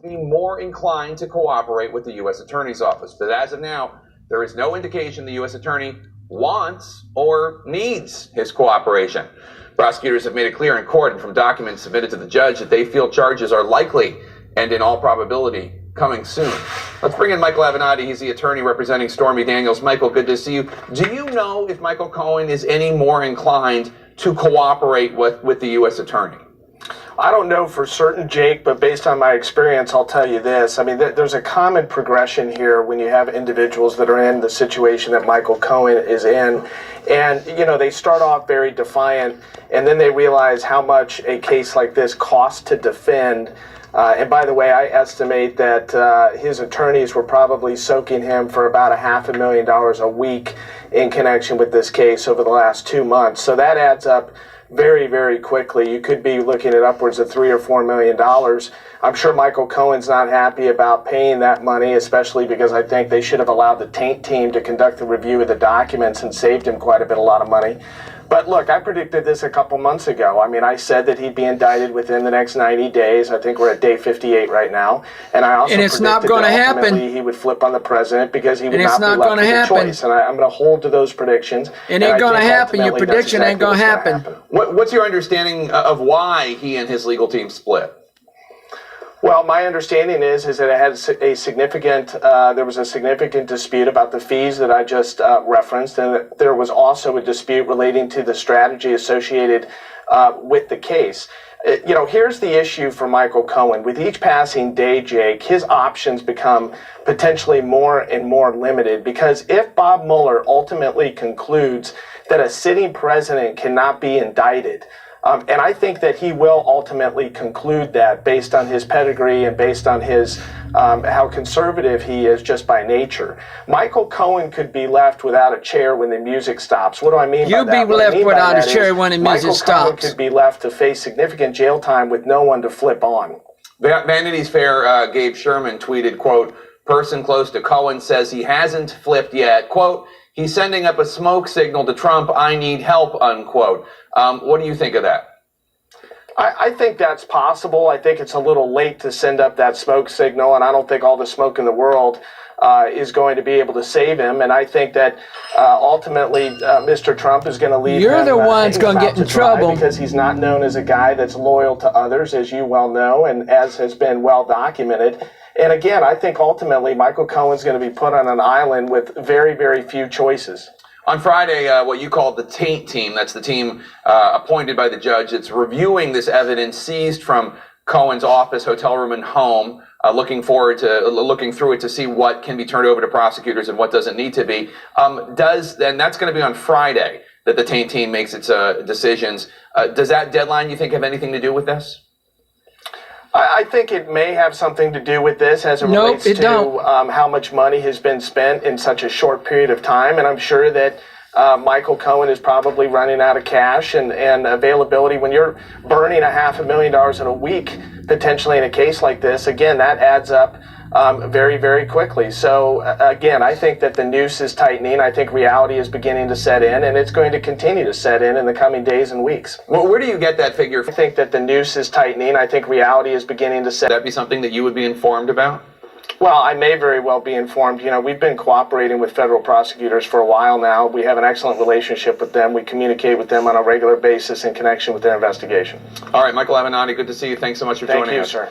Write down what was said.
be more inclined to cooperate with the U.S. Attorney's Office. But as of now, there is no indication the U.S. Attorney wants or needs his cooperation. Prosecutors have made it clear in court and from documents submitted to the judge that they feel charges are likely and in all probability coming soon. Let's bring in Michael Avenatti. He's the attorney representing Stormy Daniels. Michael, good to see you. Do you know if Michael Cohen is any more inclined to cooperate with the U.S. Attorney? I don't know for certain, Jake, but based on my experience, I'll tell you this. I mean, there's a common progression here when you have individuals that are in the situation that Michael Cohen is in. And, you know, they start off very defiant, and then they realize how much a case like this costs to defend. And by the way, I estimate that his attorneys were probably soaking him for about $500,000 a week in connection with this case over the last 2 months. So that adds up very, very quickly. You could be looking at upwards of $3 or $4 million. I'm sure Michael Cohen's not happy about paying that money, especially because I think they should have allowed the taint team to conduct the review of the documents and saved him quite a lot of money. But look, I predicted this a couple months ago. I mean, I said that he'd be indicted within the next 90 days. I think we're at day 58 right now. And I also it's not predicted going to that ultimately happen. He would flip on the president because he would And not it's be not left gonna with a happen. choice. And I'm going to hold to those predictions. It ain't going to happen. Your prediction ain't going to happen. What's your understanding of why he and his legal team split? Well, my understanding is that it had a significant, there was a significant dispute about the fees that I just referenced, and that there was also a dispute relating to the strategy associated with the case. You know, here's the issue for Michael Cohen. With each passing day, Jake, his options become potentially more and more limited, because if Bob Mueller ultimately concludes that a sitting president cannot be indicted, and I think that he will ultimately conclude that based on his pedigree and based on his how conservative he is just by nature. Michael Cohen could be left without a chair when the music stops. What do I mean by that? You'll be left without a chair when the music stops. Michael Cohen could be left to face significant jail time with no one to flip on. Vanity's Fair Gabe Sherman tweeted, quote, "Person close to Cohen says he hasn't flipped yet. Quote, he's sending up a smoke signal to Trump, I need help," unquote. What do you think of that? I think that's possible. I think it's a little late to send up that smoke signal, and I don't think all the smoke in the world is going to be able to save him. And I think that ultimately Mr. Trump is going to leave. You're the one's going to get in trouble because he's not known as a guy that's loyal to others, as you well know, and as has been well documented. And again, I think ultimately Michael Cohen's going to be put on an island with very, very few choices. On Friday, what you called the taint team, that's the team appointed by the judge that's reviewing this evidence seized from Cohen's office, hotel room, and home, looking through it to see what can be turned over to prosecutors and what doesn't need to be. And that's going to be on Friday that the taint team makes its decisions. Does that deadline, you think, have anything to do with this? I think it may have something to do with this as it relates to how much money has been spent in such a short period of time. And I'm sure that Michael Cohen is probably running out of cash and availability. When you're burning $500,000 in a week, potentially in a case like this, again, that adds up very, very quickly. So again, I think that the noose is tightening. I think reality is beginning to set in, and it's going to continue to set in the coming days and weeks. Well, where do you get that figure? I think that the noose is tightening. I think reality is beginning to set in. Would that be something that you would be informed about? Well, I may very well be informed. You know, we've been cooperating with federal prosecutors for a while now. We have an excellent relationship with them. We communicate with them on a regular basis in connection with their investigation. All right, Michael Avenatti, good to see you. Thanks so much for joining us. Thank you, sir.